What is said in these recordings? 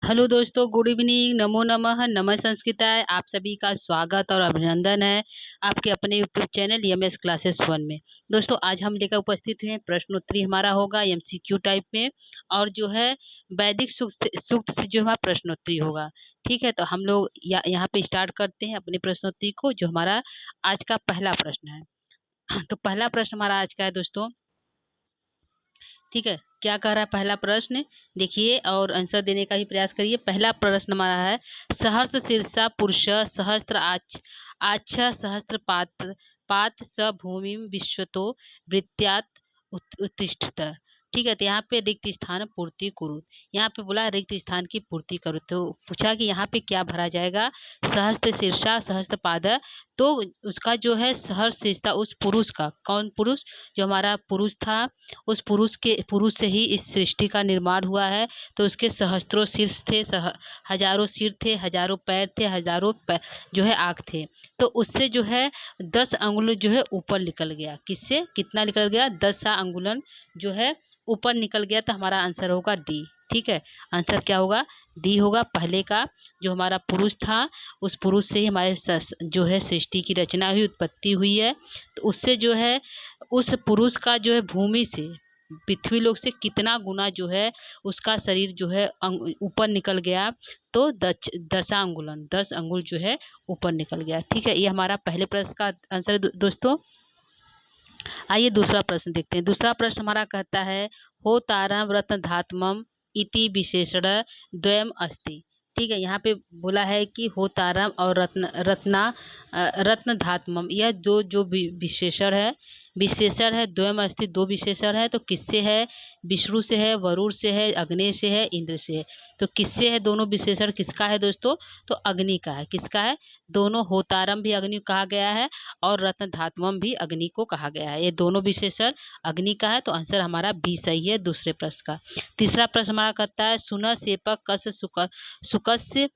Hello दोस्तों, good evening. नमो नमः, नमः संस्कृताय। आप सभी का स्वागत और अभिनंदन है आपके अपने यूट्यूब चैनल एमएस क्लासेस 1 में। दोस्तों, आज हम लेकर उपस्थित हैं प्रश्नोत्तरी। हमारा होगा एमसीक्यू टाइप में, और जो है वैदिक सूक्त से जो हमारा प्रश्नोत्तरी होगा। ठीक है, तो हम लोग यहाँ पे स्टार्ट करते हैं अपनी प्रश्नोत्तरी को। जो हमारा आज का पहला प्रश्न है तो पहला प्रश्न हमारा आज का है दोस्तों। ठीक है, क्या कह रहा है पहला प्रश्न, देखिए और आंसर देने का भी प्रयास करिए। पहला प्रश्न हमारा है, सहर्ष शीर्षा पुरुष सहस्त्र आच्छ सहस्त्र पात पात स भूमि विश्वतो वृत्त्यात् उत्तिष्ठत। ठीक है, तो यहाँ पे रिक्त स्थान पूर्ति कुरु। यहाँ पे बोला रिक्त स्थान की पूर्ति करो, तो पूछा कि यहाँ पे क्या भरा जाएगा। सहस्त्र शीर्षा सहस्त्र पाद, तो उसका जो है सहस्त्र शीर्षा उस पुरुष का, कौन पुरुष, जो हमारा पुरुष था, उस पुरुष से ही इस सृष्टि का निर्माण हुआ है। तो उसके सहस्त्रों शीर्ष थे, हजारों सिर थे, हजारों पैर थे, हजारों जो है आँख थे। तो उससे जो है 10 अंगुल जो है ऊपर निकल गया। किससे कितना निकल गया, 10 अंगुलन जो है ऊपर निकल गया। तो हमारा आंसर होगा डी। ठीक है, आंसर क्या होगा, डी होगा पहले का। जो हमारा पुरुष था, उस पुरुष से ही हमारे जो है सृष्टि की रचना हुई, उत्पत्ति हुई है। तो उससे जो है उस पुरुष का जो है भूमि से, पृथ्वी लोक से कितना गुना जो है उसका शरीर जो है ऊपर निकल गया। तो 10 अंगुल जो है ऊपर निकल गया। ठीक है, ये हमारा पहले प्रश्न का आंसर है दोस्तों। आइए दूसरा प्रश्न देखते हैं। दूसरा प्रश्न हमारा कहता है, हो तारम रत्न धात्मम इति विशेषण द्वयम अस्ति। ठीक है, यहाँ पे बोला है कि हो तारम और रत्न धात्मम, यह जो विशेषण है द्वयम अस्ति, दो विशेषण है। तो किससे है, विष्णु से है, वरुण से है, अग्नि से है, इंद्र से है। तो किससे है दोनों विशेषण, किसका है दोस्तों, तो अग्नि का है। किसका है, दोनों, होतारम भी अग्नि कहा गया है और रत्न धात्मम भी अग्नि को कहा गया है। ये दोनों विशेषण अग्नि का है। तो आंसर हमारा बी सही है दूसरे प्रश्न का। तीसरा प्रश्न हमारा कहता है, सुन सेपक कस सुकस्य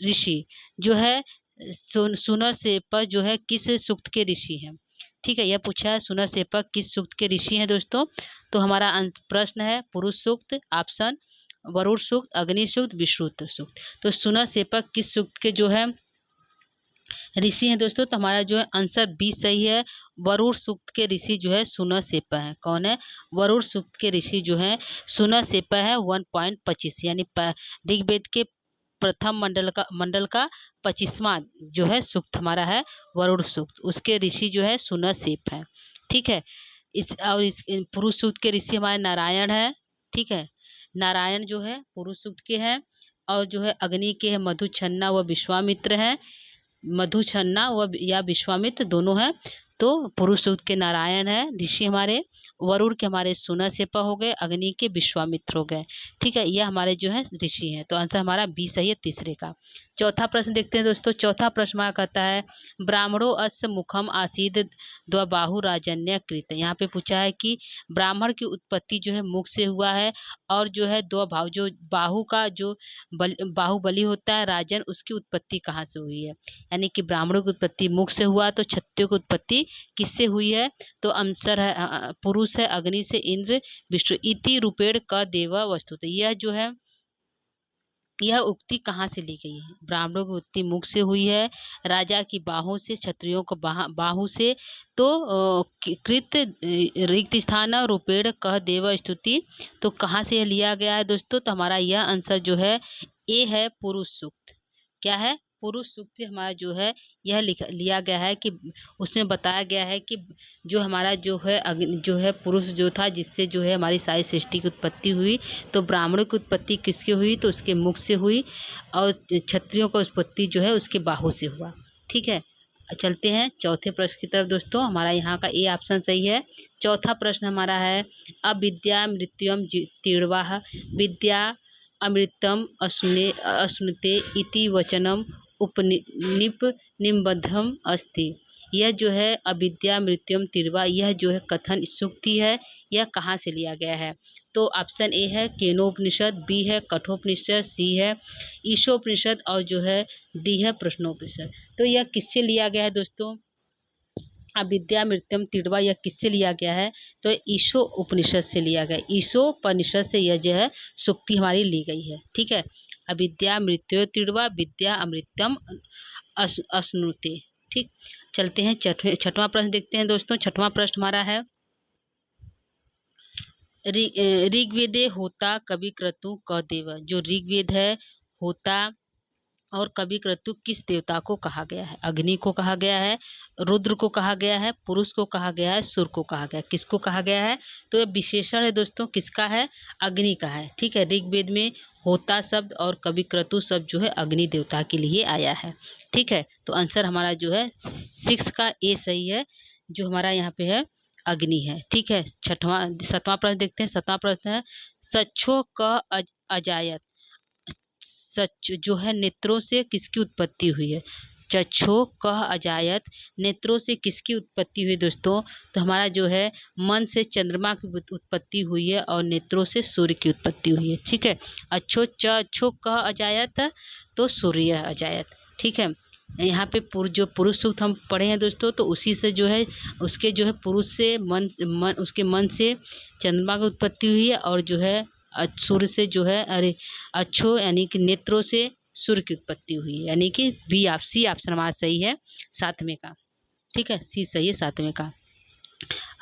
ऋषि, जो है सुन सेपक जो है किस सूक्त के ऋषि हैं। ठीक है, यह पूछा है सुन सेपक किस सूक्त के ऋषि हैं दोस्तों। तो हमारा प्रश्न है पुरुष सूक्त, ऑप्शन वरुण सूक्त, अग्नि सूक्त, विश्रुत सूक्त। तो सुन सेपक किस सूक्त के जो है ऋषि हैं दोस्तों। तो हमारा जो है आंसर बी सही है। वरुण सूक्त के ऋषि जो है सुन सेपा है। कौन है, वरुण सूक्त के ऋषि जो है सुन सेपा है। 1.25 यानी ऋग्वेद के प्रथम मंडल का 25वां जो है सूक्त हमारा है वरुण सूक्त। उसके ऋषि जो है सुन सेप है। ठीक है, इस पुरुष सूक्त के ऋषि हमारे नारायण है। ठीक है, नारायण जो है पुरुष सूक्त के हैं। और जो है अग्नि के है मधु छन्ना व विश्वामित्र है। मधु छन्ना व या विश्वामित्र दोनों हैं। तो पुरुष सूक्त के नारायण है ऋषि हमारे। वरुण के हमारे सुना सेपा हो गए, अग्नि के विश्वामित्र हो गए। ठीक है, यह हमारे जो है ऋषि हैं। तो आंसर हमारा बी सही है तीसरे का। चौथा प्रश्न देखते हैं दोस्तों। चौथा प्रश्न हमारा कहता है, ब्राह्मणों अस्य मुखम आसीद द्वबाहु राजन्य कृत। यहाँ पे पूछा है कि ब्राह्मण की उत्पत्ति जो है मुख से हुआ है, और जो है दो भाव जो बाहु का जो बाहुबली होता है राजन, उसकी उत्पत्ति कहाँ से हुई है। यानी कि ब्राह्मणों की उत्पत्ति मुख से हुआ, तो क्षत्रियों की उत्पत्ति किससे हुई है। तो आंसर है पुरुष है, अग्नि से, इंद्र, विष्णु। इति रूपेण क देव वस्तु। तो यह जो है यह उक्ति कहाँ से ली गई है। ब्राह्मणों की उत्पत्ति मुख से हुई है, राजा की बाहों से, क्षत्रियों को बाहु से। तो कृत रिक्त स्थान रूपेण कह देव स्तुति। तो कहाँ से यह लिया गया है दोस्तों। तो हमारा यह आंसर जो है ए है, पुरुष सूक्त। क्या है, पुरुष सूक्त से हमारा जो है यह लिया गया है कि उसमें बताया गया है कि जो हमारा जो है जो है पुरुष जो था, जिससे जो है हमारी सारी सृष्टि की उत्पत्ति हुई। तो ब्राह्मणों की उत्पत्ति किसकी हुई, तो उसके मुख से हुई। और क्षत्रियों का उत्पत्ति जो है उसके बाहु से हुआ। ठीक है, चलते हैं चौथे प्रश्न की तरफ दोस्तों। हमारा यहाँ का ए ऑप्शन सही है। चौथा प्रश्न हमारा है, अविद्या मृत्युम तीर्वाह विद्या अमृतम अश्नुते इति वचनम निबद्धम अस्ति। यह जो है अविद्या मृत्युम तीर्वा, यह जो है कथन सूक्ति है। यह कहाँ से लिया गया है। तो ऑप्शन ए है केनोपनिषद, बी है कठोपनिषद, सी है ईशोपनिषद, और जो है डी है प्रश्नोपनिषद। तो यह किससे लिया गया है दोस्तों। अविद्यामृत्यम तिड़वा यह किससे लिया गया है? तो ईशो उपनिषद से लिया गया। ईशोपनिषद से यह जो है सूक्ति हमारी ली गई है। ठीक है, अविद्या मृत्यु तिड़वा विद्या अमृतम अश्नुते। ठीक, चलते हैं छठवां प्रश्न देखते हैं दोस्तों। छठवां प्रश्न हमारा है ऋग्वेदे होता कवि क्रतु क देव। जो ऋग्वेद है, होता और कवि क्रतु किस देवता को कहा गया है? अग्नि को कहा गया है, रुद्र को कहा गया है, पुरुष को कहा गया है, सूर्य को कहा गया है। किसको कहा गया है? तो यह विशेषण है दोस्तों, किसका है? अग्नि का है। ठीक है, ऋग्वेद में होता शब्द और कवि क्रतु शब्द जो है अग्नि देवता के लिए आया है। ठीक है, तो आंसर हमारा जो है 6 का ए सही है, जो हमारा यहाँ पे है अग्नि है। ठीक है, सातवां प्रश्न देखते हैं। सातवां प्रश्न है सच्छो क अजायत। सच जो है नेत्रों से किसकी उत्पत्ति हुई है? चक्षो कह अजायत, नेत्रों से किसकी उत्पत्ति हुई दोस्तों? तो हमारा जो है मन से चंद्रमा की उत्पत्ति हुई है और नेत्रों से सूर्य की उत्पत्ति हुई है। ठीक है, अच्छो कह अजायत, तो सूर्य अजायत। ठीक है, यहाँ पे जो पुरुष सूक्त हम पढ़े हैं दोस्तों, तो उसी से जो है उसके जो है पुरुष से उसके मन से चंद्रमा की उत्पत्ति हुई है, और जो है सूर्य से जो है अच्छो यानी कि नेत्रों से सूर्य की उत्पत्ति हुई है, यानी कि सी ऑप्शन हमारा सही है 7वें का। ठीक है, सी सही है 7वें का।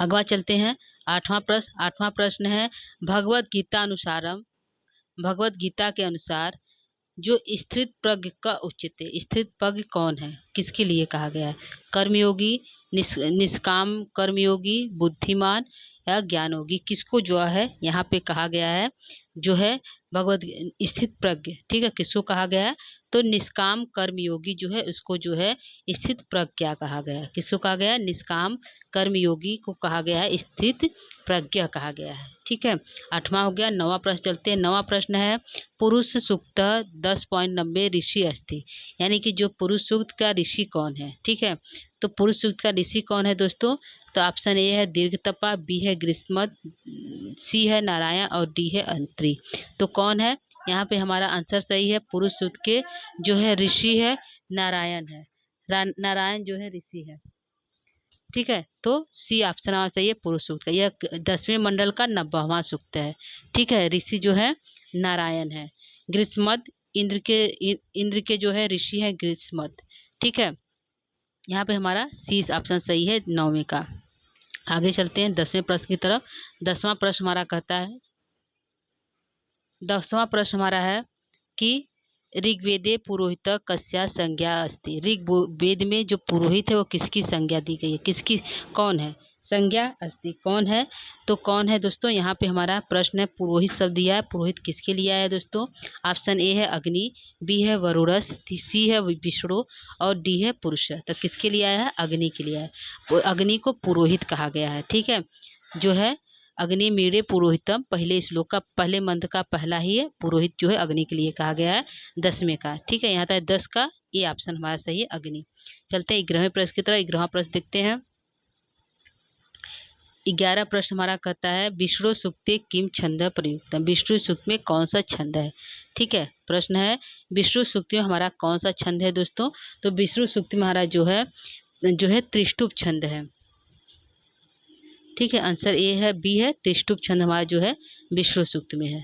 अगवा चलते हैं 8वां प्रश्न। 8वां प्रश्न है भगवत गीता अनुसारम। भगवत गीता के अनुसार जो स्थित प्रज्ञ का उचित है, स्थित प्रज्ञ कौन है? किसके लिए कहा गया है? कर्मयोगी, निष्काम कर्मयोगी, बुद्धिमान या ज्ञानयोगी? किसको जो है यहाँ पे कहा गया है जो है भगवत स्थित प्रज्ञ? ठीक है, किसको कहा गया है? तो निष्काम कर्मयोगी जो है उसको जो है स्थित प्रज्ञा कहा गया है। किसको कहा गया है? निष्काम कर्मयोगी को कहा गया है स्थित प्रज्ञा कहा गया है। ठीक है, 8वां हो गया। 9वां प्रश्न चलते हैं। 9वां प्रश्न है पुरुष सूक्त 10.90 ऋषि अस्थि, यानी कि जो पुरुष सूक्त का ऋषि कौन है? ठीक है, तो पुरुष सूक्त का ऋषि कौन है दोस्तों? तो ऑप्शन ए है दीर्घतपा, बी है ग्रीष्मद, सी है नारायण और डी है अंत्री। तो कौन है यहाँ पे? हमारा आंसर सही है, पुरुष सूक्त के जो है ऋषि है नारायण है। नारायण जो है ऋषि है। ठीक है, तो सी ऑप्शन हमारा सही है पुरुष सूक्त का। यह 10वें मंडल का 90वां सूक्त है। ठीक है, ऋषि जो है नारायण है। ग्रीष्मद इंद्र के जो है ऋषि है ग्रीष्मद। ठीक है, यहाँ पे हमारा सी ऑप्शन सही है 9वें का। आगे चलते हैं 10वें प्रश्न की तरफ। 10वां प्रश्न हमारा कहता है 10वां प्रश्न हमारा है कि ऋग्वेदे पुरोहित कस्या संज्ञा अस्ति। ऋग्वेद में जो पुरोहित है वो किसकी संज्ञा दी गई है? किसकी, कौन है? संज्ञा अस्ति कौन है? तो कौन है दोस्तों? यहाँ पे हमारा प्रश्न है पुरोहित शब्द दिया है। पुरोहित किसके लिए आया है दोस्तों? ऑप्शन ए है अग्नि, बी है वरुणस, सी है विष्णु और डी है पुरुष। तो किसके लिए आया है? अग्नि के लिए आया है। अग्नि को पुरोहित कहा गया है। ठीक है, जो है अग्नि मीड़े पुरोहितम, पहले श्लोक का पहले मंत्र का पहला ही है, पुरोहित जो है अग्नि के लिए कहा गया है 10वें का। ठीक है, यहाँ तक 10 का ये ऑप्शन हमारा सही है अग्नि। चलते हैं 11वें प्रश्न की तरह। 11वां प्रश्न देखते हैं। 11 प्रश्न हमारा कहता है विष्णु सूक्ते किम छंद प्रयुक्त। विष्णु सूक्त में कौन सा छंद है? ठीक है, प्रश्न है विष्णु सूक्त में हमारा कौन सा छंद है दोस्तों? तो विष्णु सूक्त में हमारा जो है त्रिष्टुप छंद है। ठीक है, आंसर ए है, बी है त्रिष्टुप छंद हमारा जो है विष्णु सूक्त में है।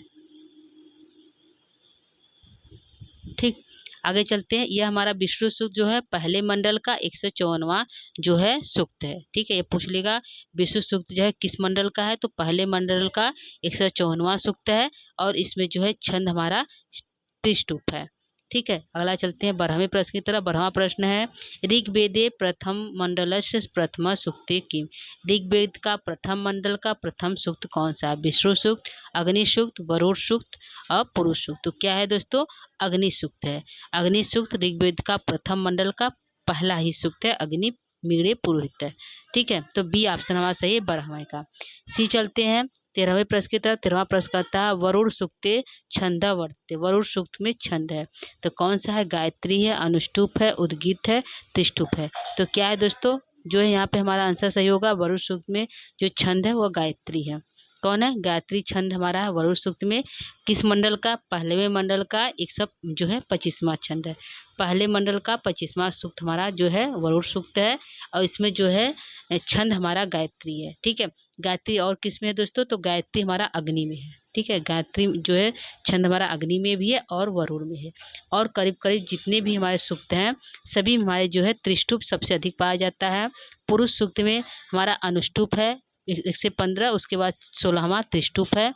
ठीक, आगे चलते हैं। यह हमारा विष्णु सूक्त जो है पहले मंडल का 154वां जो है सूक्त है। ठीक है, ये पूछ लेगा विष्णु सूक्त जो है किस मंडल का है? तो पहले मंडल का 154वां सूक्त है और इसमें जो है छंद हमारा त्रिष्टुप है। ठीक है, अगला चलते हैं 12वें प्रश्न की तरफ। 12वां प्रश्न है ऋग्वेदे प्रथम मंडलस्य प्रथमा सूक्ते किम। ऋग्वेद का प्रथम मंडल का प्रथम सूक्त कौन सा है? विष्णु सूक्त, अग्नि सूक्त, वरुण सूक्त और पुरुष सूक्त। तो क्या है दोस्तों? अग्नि सूक्त है। अग्नि सूक्त ऋग्वेद का प्रथम मंडल का पहला ही सूक्त है, अग्नि मीड़े पुरोहित है। ठीक है, तो बी ऑप्शन हमारा सही है 12वें का। सी चलते हैं 13वें प्रश्न की तरफ। 13वां प्रश्न कहता है वरुण सूक्ते छंद वर्तते। वरुण सूक्त में छंद है, तो कौन सा है? गायत्री है, अनुष्टुप है, उद्गीत है, त्रिष्टुप है। तो क्या है दोस्तों? जो है यहाँ पे हमारा आंसर सही होगा, वरुण सूक्त में जो छंद है वो गायत्री है। कौन है? गायत्री छंद हमारा है वरुण सूक्त में। किस मंडल का? पहलेवें मंडल का 125वां छंद है। पहले मंडल का 25वां सूक्त हमारा जो है वरुण सूक्त है और इसमें जो है छंद हमारा गायत्री है। ठीक है, गायत्री और किस में है दोस्तों? तो गायत्री हमारा अग्नि में है। ठीक है, गायत्री जो है छंद हमारा अग्नि में भी है और वरुण में है। और करीब करीब जितने भी हमारे सूक्त हैं सभी में हमारे जो है त्रिष्टुप सबसे अधिक पाया जाता है। पुरुष सूक्त में हमारा अनुष्टुप है 115, उसके बाद 16वां त्रिष्टुप है।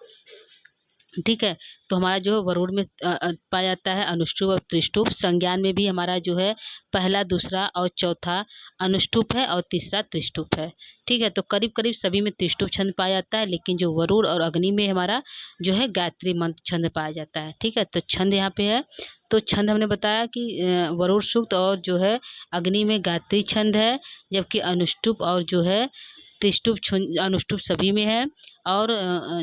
ठीक है, तो हमारा जो है वरुण में पाया जाता है अनुष्टुप और त्रिष्टुप। संज्ञान में भी हमारा जो है पहला, दूसरा और चौथा अनुष्टुप है और तीसरा त्रिष्टुप है। ठीक है, तो करीब करीब सभी में त्रिष्टुप छंद पाया जाता है, लेकिन जो वरुण और अग्नि में हमारा जो है गायत्री मंत्र छंद पाया जाता है। ठीक है, तो छंद यहाँ पे है। तो छंद हमने बताया कि वरुण सूक्त और जो है अग्नि में गायत्री छंद है, जबकि अनुष्टुप और जो है त्रिष्टुप अनुष्टुप सभी में है। और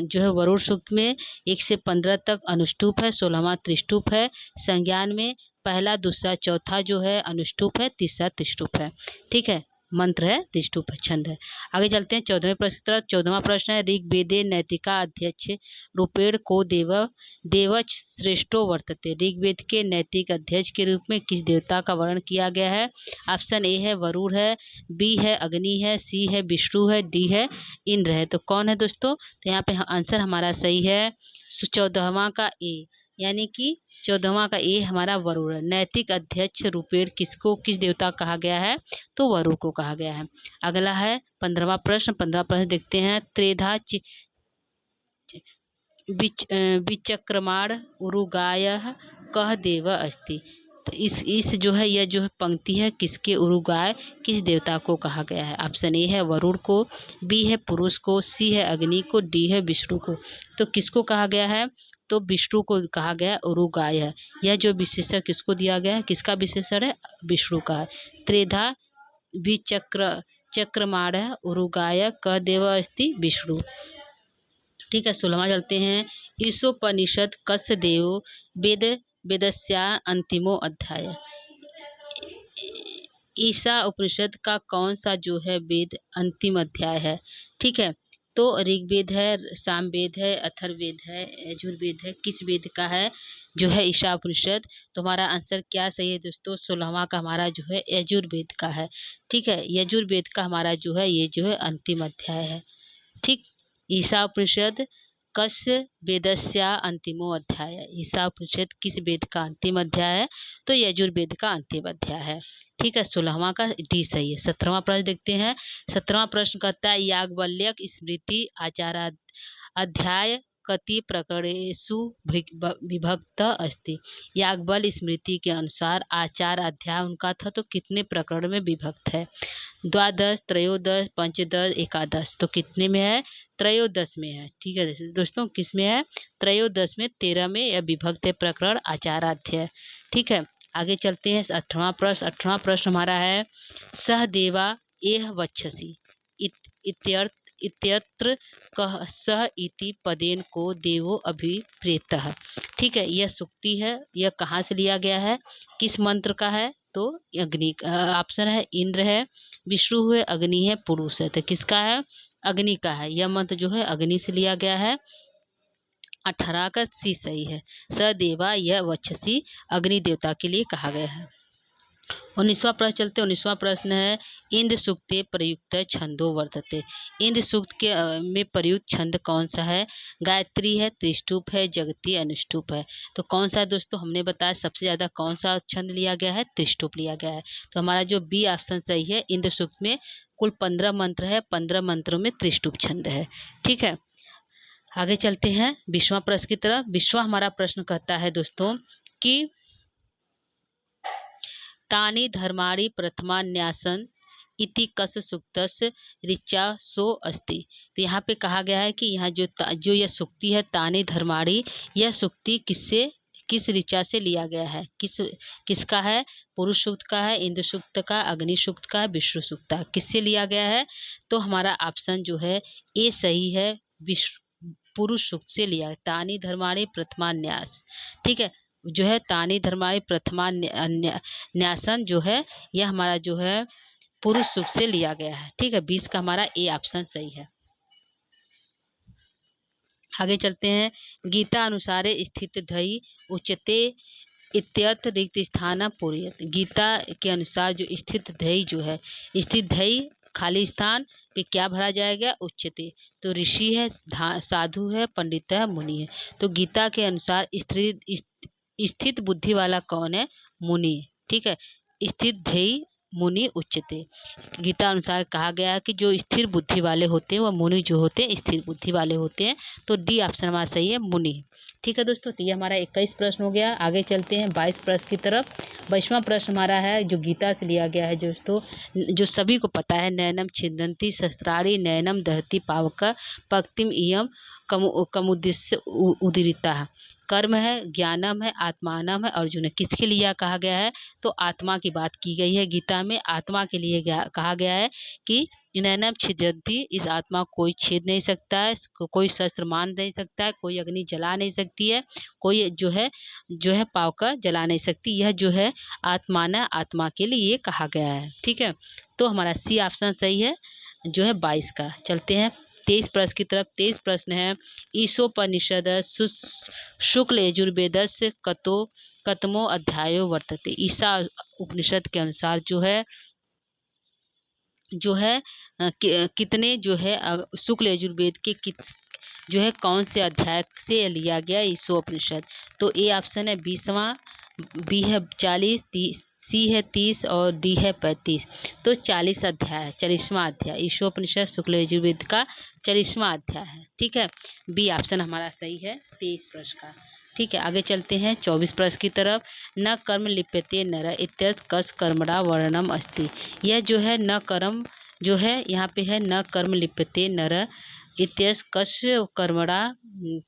जो है वरुण सूक्त में 1 से 15 तक अनुष्टुप है, 16वां त्रिष्टुप है। संज्ञान में पहला, दूसरा, चौथा जो है अनुष्टुप है, तीसरा त्रिष्टुप है। ठीक है, मंत्र है त्रिष्टुप छंद है। आगे चलते हैं 14वें प्रश्न की तरफ। 14वां प्रश्न है ऋग्वेदे नैतिका अध्यक्ष रूपेण को देवच श्रेष्ठो वर्तते। ऋग्वेद के नैतिक अध्यक्ष के रूप में किस देवता का वर्णन किया गया है? ऑप्शन ए है वरुण है, बी है अग्नि है, सी है विष्णु है, डी है इंद्र है। तो कौन है दोस्तों? तो यहाँ पे आंसर हमारा सही है 14वां का ए, यानी कि 14वां का ए हमारा वरुण है। नैतिक अध्यक्ष रूपेण किसको, किस देवता कहा गया है? तो वरुण को कहा गया है। अगला है 15वां प्रश्न। 15वां प्रश्न देखते हैं। त्रेधा विचक्रमाण उरुगाय कह देव अस्ति। तो इस जो है यह जो है पंक्ति है किसके उरुगाय किस देवता को कहा गया है? ऑप्शन ए है वरुण को, बी है पुरुष को, सी है अग्नि को, डी है विष्णु को। तो किसको कहा गया है? तो विष्णु को कहा गया उरुगाय है। यह जो विशेषण किसको दिया गया है? किसका विशेषण है? विष्णु का है। त्रेधा चक्रमाण उरुगाय क देव अस्ति विष्णु। ठीक है, 16वां चलते हैं। ईशोपनिषद कस्य देव वेदस्या अंतिमो अध्याय। ईशा उपनिषद का कौन सा जो है वेद अंतिम अध्याय है? ठीक है, तो ऋग्वेद है, सामवेद है, अथर्ववेद है, यजुर्वेद है। किस वेद का है जो है ईशा उपनिषद? तो हमारा आंसर क्या सही है दोस्तों? 16वां का हमारा जो है यजुर्वेद का है। ठीक है, यजुर्वेद का हमारा जो है ये जो है अंतिम अध्याय है। ठीक, ईशा उपनिषद कस्य वेदस्या अंतिमो अध्याय। ईशा उपनिषद किस वेद का अंतिम अध्याय है? तो यजुर्वेद का अंतिम अध्याय है। ठीक है, 16वां का डी सही है। 17वां प्रश्न देखते हैं। 17वां प्रश्न कहता है याज्ञवल्क्य स्मृति आचार अध्याय कति प्रकरणेषु विभक्त अस्ति। याज्ञवल्क्य स्मृति के अनुसार आचार अध्याय उनका था तो कितने प्रकरण में विभक्त है? द्वादश, त्रयोदश, पंचदश, एकादश। तो कितने में है? त्रयोदश में है। ठीक है दोस्तों, किस में है? त्रयोदश में, 13 में यह विभक्त है प्रकरण आचाराध्याय। ठीक है, आगे चलते हैं 18वां प्रश्न। 18वां प्रश्न हमारा है सहदेवा एह वक्षसि इत्यत्र कह सह इति पदेन को देवो अभिप्रेतः। ठीक है, यह सूक्ति है। यह कहाँ से लिया गया है? किस मंत्र का है? तो अग्नि ऑप्शन है इंद्र है, विष्णु है, अग्नि है, पुरुष है। तो किसका है? अग्नि का है। यह मंत्र जो है अग्नि से लिया गया है। 18 का सी सही है। सदेवा यह वक्षसी अग्नि देवता के लिए कहा गया है। 19वां प्रश्न चलते। 19वां प्रश्न है इंद्र सूक्ते प्रयुक्त छंदो वर्तते। इंद्र सूक्त के में प्रयुक्त छंद कौन सा है? गायत्री है, त्रिष्टुप है, जगती, अनुष्टुप है। तो कौन सा है दोस्तों? हमने बताया सबसे ज़्यादा कौन सा छंद लिया गया है? त्रिष्टुप लिया गया है। तो हमारा जो बी ऑप्शन सही है। इंद्र सूक्त में कुल 15 मंत्र है, 15 मंत्रों में त्रिष्टुप छंद है। ठीक है, आगे चलते हैं 20वां प्रश्न की तरफ। 20वां हमारा प्रश्न कहता है दोस्तों कि तानि धर्माणि प्रथमान्यासन इति कस सूक्तस ऋचा सो अस्ति। तो यहाँ पे कहा गया है कि यहाँ जो यह सूक्ति है तानि धर्माणि, यह सूक्ति किस ऋचा से लिया गया है? किसका है? पुरुष सूक्त का है, इंद्र सूक्त का, अग्नि सूक्त का, विष्णु सूक्त का। किससे लिया गया है? तो हमारा ऑप्शन जो है ए सही है, पुरुष सूक्त से लिया है। तानि धर्माणि प्रथमान्यास। ठीक है, जो है तानि धर्माणि प्रथमान्यासन जो है यह हमारा जो है पुरुष सूक्त से लिया गया है। ठीक है, 20 का हमारा ए ऑप्शन सही है। आगे चलते हैं। गीता अनुसारे स्थित धई उच्यते इत्यर्थ रिक्त स्थान पूर्यत। गीता के अनुसार जो स्थित धई जो है, स्थित धई खाली स्थान पे क्या भरा जाएगा? उच्यते। तो ऋषि है, साधु है, पंडित है, मुनि है। तो गीता के अनुसार स्थित बुद्धि वाला कौन है? मुनि। ठीक है, स्थित ध्येय मुनि उच्चते। गीता अनुसार कहा गया है कि जो स्थिर बुद्धि वाले होते हैं वह मुनि जो होते हैं स्थिर बुद्धि वाले होते हैं। तो डी ऑप्शन हमारा सही है, मुनि। ठीक है दोस्तों, तो ये हमारा 21 प्रश्न हो गया। आगे चलते हैं 22 प्रश्न की तरफ। 22वां प्रश्न हमारा है जो गीता से लिया गया है दोस्तों, जो सभी को पता है, नैनम छिन्दन्ति शस्त्राणि नैनम दहति पावक पक्तिम इयम कमुद्दिश्य उदीरिता। कर्म है, ज्ञानम है, आत्मानम है, अर्जुन है। किसके लिए कहा गया है? तो आत्मा की बात की गई है गीता में। आत्मा के लिए कहा गया है कि नैनम छिदन्ति, इस आत्मा को कोई छेद नहीं सकता है, कोई शस्त्र मान नहीं सकता है, कोई अग्नि जला नहीं सकती है, कोई जो है पावकर जला नहीं सकती। यह जो है आत्माना, आत्मा के लिए कहा गया है। ठीक है, तो हमारा सी ऑप्शन सही है, जो है 22 का। चलते हैं 23 प्रश्न की तरफ। 23 प्रश्न है, ईशोपनिषद शुक्ल यजुर्वेदस्य कतमो अध्यायो वर्तते। ईशा उपनिषद के अनुसार जो है कितने जो है शुक्ल यजुर्वेद के जो है कौन से अध्याय से लिया गया ईशोपनिषद? तो ए ऑप्शन है 20वां, बी है 40, सी है 30 और डी है 35। तो 40 अध्याय है, 40वां अध्याय ईशोपनिषद शुक्ल यजुर्वेद का 40वां अध्याय है। ठीक है, बी ऑप्शन हमारा सही है 23 प्रश्न का। ठीक है, आगे चलते हैं 24 प्रश्न की तरफ। न कर्म लिप्यते नर इत्यर्थ कस कर्मणा वर्णम अस्ति। यह जो है न कर्म जो है यहाँ पे है न कर्म लिप्यते नर इत्यर्थ कस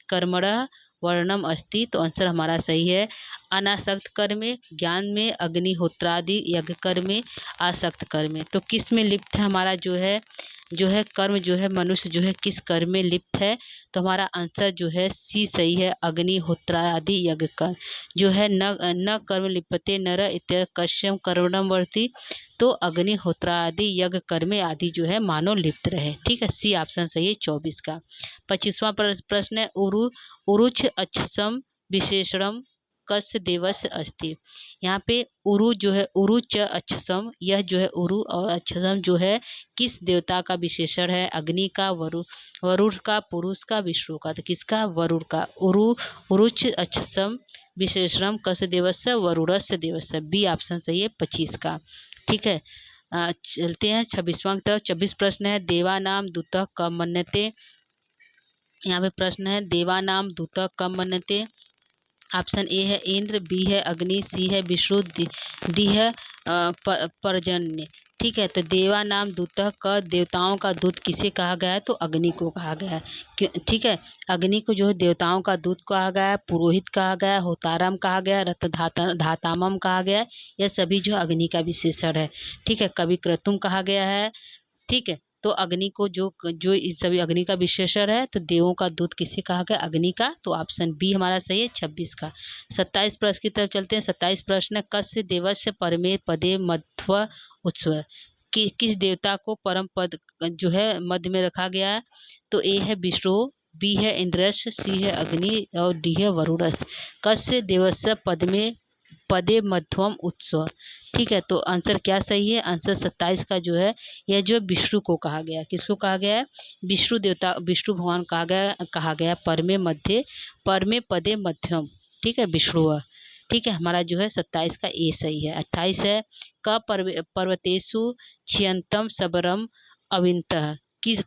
कर्मणा वर्णम अस्ति। तो आंसर हमारा सही है, अनासक्त कर्म में, ज्ञान में, अग्निहोत्रादि यज्ञ कर्म में, आसक्त कर्म में। तो किस में लिप्त है हमारा जो है कर्म जो है मनुष्य जो है किस कर्म में लिप्त है? तो हमारा आंसर जो है सी सही है, अग्निहोत्रादि यज्ञ कर्म जो है। न कर्म लिप्यते नर इत्य कश्यम कर्मणम वर्ती। तो अग्निहोत्रादि यज्ञ कर्म आदि जो है मानव लिप्त रहे। ठीक है, सी ऑप्शन सही है 24 का। 25वां प्रश्न है, उरुच अच्छसम विशेषणम कस्य देवस्य अस्ति। यहाँ पे उरु जो है उरुच अच्छसम, यह जो है उरु और अच्छसम जो है किस देवता का विशेषण है? अग्नि का, वरुण का, पुरुष का, विष्णु का। तो किसका? वरुण का। उरुच अच्छसम विशेषणम कस्य देवस्य वरुणस्य देवस्य। बी ऑप्शन सही है 25 का। ठीक है, चलते हैं 26वां की तरफ। 26 प्रश्न है, देवा नाम दूतः कम मन्यते। यहाँ पे प्रश्न है, देवा नाम दूतः कम मन्यते। ऑप्शन ए है इंद्र, बी है अग्नि, सी है विष्णु, डी है पर्जन्य। ठीक है, तो देवा नाम दूतः का देवताओं का दूत किसे कहा गया है? तो अग्नि को कहा गया है। ठीक है, अग्नि को जो है देवताओं का दूत कहा गया है, पुरोहित कहा गया है, होतारम कहा गया है, धातामम कहा गया है। यह सभी जो अग्नि का विशेषण है। ठीक है, कवि क्रतुम कहा गया है। ठीक है, तो अग्नि को जो इन सभी अग्नि का विशेषण है, तो देवों का दूत किसे कहा गया? अग्नि का। तो ऑप्शन बी हमारा सही है 26 का। 27 प्रश्न की तरफ चलते हैं। 27 प्रश्न, कस्य देवस्य परमे पदे मध्व उत्सव। किस देवता को परम पद जो है मध्य में रखा गया है? तो ए है विष्णु, बी है इंद्रश, सी है अग्नि और डी है वरुणस। कस्य देवस्य पदे मध्वम उत्सव। ठीक है, तो आंसर क्या सही है? आंसर 27 का जो है यह जो विष्णु को कहा गया है। किसको कहा गया है? विष्णु देवता, विष्णु भगवान कहा गया परमे पदे मध्यम। ठीक है, विष्णु। ठीक है, हमारा जो है 27 का ए सही है। 28 है, क पर्वतेषु छियंतम सबरम अविंतः।